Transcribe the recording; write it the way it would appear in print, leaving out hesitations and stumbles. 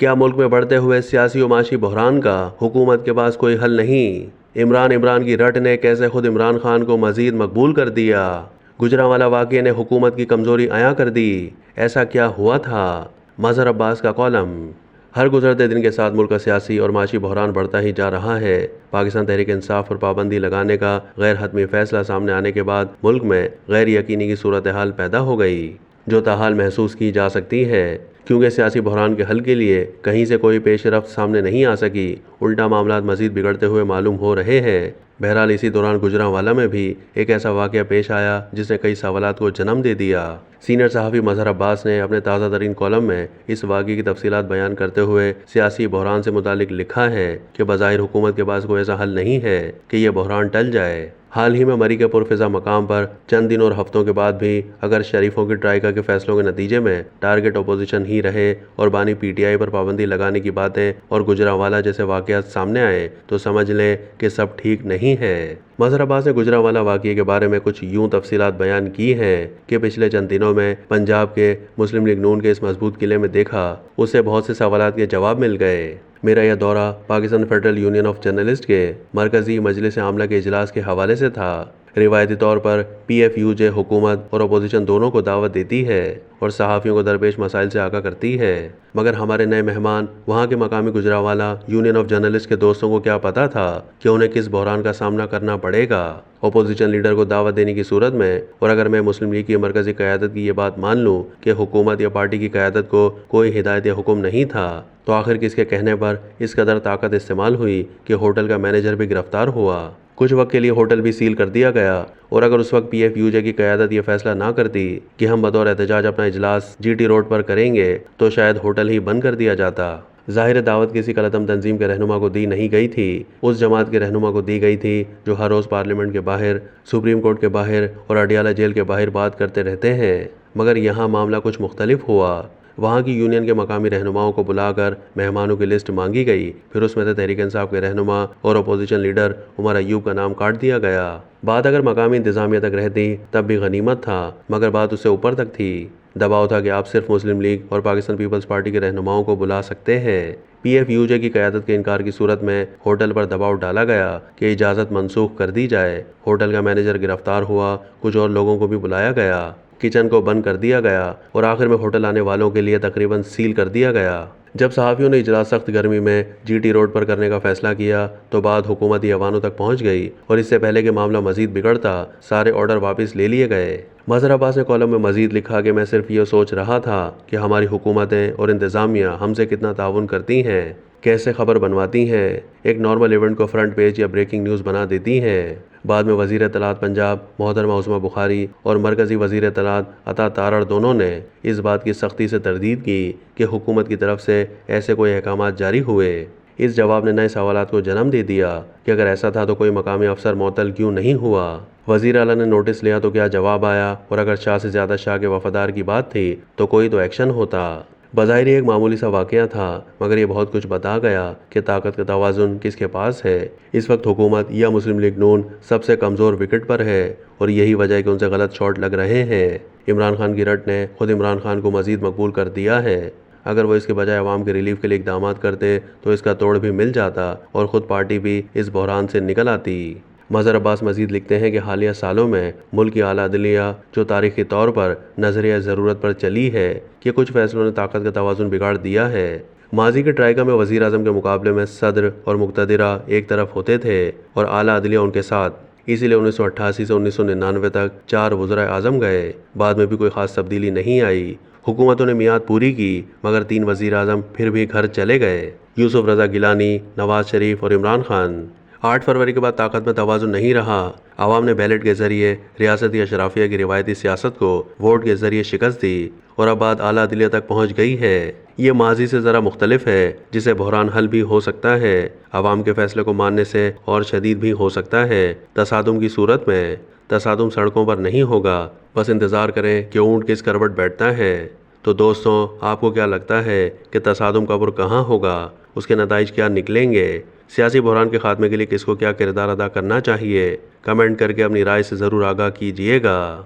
کیا ملک میں بڑھتے ہوئے سیاسی و معاشی بحران کا حکومت کے پاس کوئی حل نہیں؟ عمران کی رٹ نے کیسے خود عمران خان کو مزید مقبول کر دیا؟ گوجرانوالہ واقعے نے حکومت کی کمزوری عیاں کر دی، ایسا کیا ہوا تھا؟ مظہر عباس کا کالم۔ ہر گزرتے دن کے ساتھ ملک کا سیاسی اور معاشی بحران بڑھتا ہی جا رہا ہے۔ پاکستان تحریک انصاف پر پابندی لگانے کا غیر حتمی فیصلہ سامنے آنے کے بعد ملک میں غیر یقینی کی صورتحال پیدا ہو گئی، جو تاحال محسوس کی جا سکتی ہے، کیونکہ سیاسی بحران کے حل کے لیے کہیں سے کوئی پیش رفت سامنے نہیں آ سکی، الٹا معاملات مزید بگڑتے ہوئے معلوم ہو رہے ہیں۔ بہرحال اسی دوران گوجرانوالہ میں بھی ایک ایسا واقعہ پیش آیا جس نے کئی سوالات کو جنم دے دیا۔ سینئر صحافی مظہر عباس نے اپنے تازہ ترین کالم میں اس واقعے کی تفصیلات بیان کرتے ہوئے سیاسی بحران سے متعلق لکھا ہے کہ بظاہر حکومت کے پاس کوئی ایسا حل نہیں ہے کہ یہ بحران ٹل جائے۔ حال ہی میں مری کے پرفضا مقام پر چند دن اور ہفتوں کے بعد بھی اگر شریفوں کی ٹرائیکا کے فیصلوں کے نتیجے میں ٹارگٹ اپوزیشن ہی رہے اور بانی پی ٹی آئی پر پابندی لگانے کی باتیں اور گوجرانوالہ جیسے واقعات سامنے آئے تو سمجھ لیں کہ سب ٹھیک نہیں ہے۔ مظہر عباس نے گوجرانوالہ واقعے کے بارے میں کچھ یوں تفصیلات بیان کی ہیں کہ پچھلے چند دنوں میں پنجاب کے مسلم لیگ نون کے اس مضبوط قلعے میں دیکھا، اس سے بہت سے سوالات کے جواب مل گئے۔ میرا یہ دورہ Pakistan federal union of journalist کے مرکزی مجلس عاملہ کے اجلاس کے حوالے سے تھا۔ روایتی طور پر پی ایف یو جے حکومت اور اپوزیشن دونوں کو دعوت دیتی ہے اور صحافیوں کو درپیش مسائل سے آگاہ کرتی ہے، مگر ہمارے نئے مہمان وہاں کے مقامی گوجرانوالہ یونین آف جرنلسٹ کے دوستوں کو کیا پتا تھا کہ انہیں کس بحران کا سامنا کرنا پڑے گا۔ اپوزیشن لیڈر کو دعوت دینے کی صورت میں، اور اگر میں مسلم لیگ کی مرکزی قیادت کی یہ بات مان لوں کہ حکومت یا پارٹی کی قیادت کو کوئی ہدایت یا حکم نہیں تھا، تو آخر کس کے کہنے پر اس قدر طاقت استعمال ہوئی کہ ہوٹل کا مینیجر بھی گرفتار ہوا؟ کچھ وقت کے لیے ہوٹل بھی سیل کر دیا گیا، اور اگر اس وقت پی ایف یو جے کی قیادت یہ فیصلہ نہ کرتی کہ ہم بطور احتجاج اپنا اجلاس جی ٹی روڈ پر کریں گے تو شاید ہوٹل ہی بند کر دیا جاتا۔ ظاہر دعوت کسی کالعدم تنظیم کے رہنما کو دی نہیں گئی تھی، اس جماعت کے رہنما کو دی گئی تھی جو ہر روز پارلیمنٹ کے باہر، سپریم کورٹ کے باہر اور اڈیالہ جیل کے باہر بات کرتے رہتے ہیں۔ مگر یہاں معاملہ کچھ مختلف ہوا۔ وہاں کی یونین کے مقامی رہنماؤں کو بلا کر مہمانوں کی لسٹ مانگی گئی، پھر اس میں سے تحریک انصاف کے رہنما اور اپوزیشن لیڈر عمر ایوب کا نام کاٹ دیا گیا۔ بات اگر مقامی انتظامیہ تک رہتی تب بھی غنیمت تھا، مگر بات اس سے اوپر تک تھی۔ دباؤ تھا کہ آپ صرف مسلم لیگ اور پاکستان پیپلز پارٹی کے رہنماؤں کو بلا سکتے ہیں۔ پی ایف یو جے کی قیادت کے انکار کی صورت میں ہوٹل پر دباؤ ڈالا گیا کہ اجازت منسوخ کر دی جائے۔ ہوٹل کا مینیجر گرفتار ہوا، کچھ اور لوگوں کو بھی بلایا گیا، کچن کو بند کر دیا گیا اور آخر میں ہوٹل آنے والوں کے لیے تقریباً سیل کر دیا گیا۔ جب صحافیوں نے اجلاس سخت گرمی میں جی ٹی روڈ پر کرنے کا فیصلہ کیا تو بات حکومتی ایوانوں تک پہنچ گئی، اور اس سے پہلے کہ معاملہ مزید بگڑتا سارے آرڈر واپس لے لیے گئے۔ مظہر عباس نے کالم میں مزید لکھا کہ میں صرف یہ سوچ رہا تھا کہ ہماری حکومتیں اور انتظامیہ ہم سے کتنا تعاون کرتی ہیں، کیسے خبر بنواتی ہیں، ایک نارمل ایونٹ کو فرنٹ پیج یا بریکنگ نیوز بنا دیتی ہیں۔ بعد میں وزیر اطلاعات پنجاب محترمہ عظمیٰ بخاری اور مرکزی وزیر اطلاعات عطا تارڑ دونوں نے اس بات کی سختی سے تردید کی کہ حکومت کی طرف سے ایسے کوئی احکامات جاری ہوئے۔ اس جواب نے نئے سوالات کو جنم دے دیا کہ اگر ایسا تھا تو کوئی مقامی افسر معطل کیوں نہیں ہوا؟ وزیر اعلیٰ نے نوٹس لیا تو کیا جواب آیا؟ اور اگر شاہ سے زیادہ شاہ کے وفادار کی بات تھی تو کوئی تو ایکشن ہوتا۔ بظاہر ایک معمولی سا واقعہ تھا، مگر یہ بہت کچھ بتا گیا کہ طاقت کا توازن کس کے پاس ہے۔ اس وقت حکومت یا مسلم لیگ نون سب سے کمزور وکٹ پر ہے، اور یہی وجہ ہے کہ ان سے غلط شاٹ لگ رہے ہیں۔ عمران خان کی رٹ نے خود عمران خان کو مزید مقبول کر دیا ہے۔ اگر وہ اس کے بجائے عوام کے ریلیف کے لیے اقدامات کرتے تو اس کا توڑ بھی مل جاتا اور خود پارٹی بھی اس بحران سے نکل آتی۔ مظہر عباس مزید لکھتے ہیں کہ حالیہ سالوں میں ملک کی اعلیٰ عدلیہ جو تاریخی طور پر نظریہ ضرورت پر چلی ہے کہ کچھ فیصلوں نے طاقت کا توازن بگاڑ دیا ہے۔ ماضی کے ٹرائیکا میں وزیر اعظم کے مقابلے میں صدر اور مقتدرہ ایک طرف ہوتے تھے اور اعلیٰ عدلیہ ان کے ساتھ، اسی لیے 1988 سے 1999 تک 4 وزرائے اعظم گئے، بعد میں بھی کوئی خاص تبدیلی نہیں آئی۔ حکومتوں نے میعاد پوری کی، مگر 3 وزیر اعظم پھر بھی گھر چلے گئے، یوسف رضا گیلانی، نواز شریف اور عمران خان۔ 8 فروری کے بعد طاقت میں توازن نہیں رہا۔ عوام نے بیلٹ کے ذریعے ریاستی اشرافیہ کی روایتی سیاست کو ووٹ کے ذریعے شکست دی، اور اب بات اعلیٰ عدلیہ تک پہنچ گئی ہے۔ یہ ماضی سے ذرا مختلف ہے، جسے بحران حل بھی ہو سکتا ہے، عوام کے فیصلے کو ماننے سے اور شدید بھی ہو سکتا ہے۔ تصادم کی صورت میں تصادم سڑکوں پر نہیں ہوگا، بس انتظار کریں کہ اونٹ کس کروٹ بیٹھتا ہے۔ تو دوستوں، آپ کو کیا لگتا ہے کہ تصادم کا عبور کہاں ہوگا؟ اس کے نتائج کیا نکلیں گے؟ سیاسی بحران کے خاتمے کے لیے کس کو کیا کردار ادا کرنا چاہیے؟ کمنٹ کر کے اپنی رائے سے ضرور آگاہ کیجیے گا۔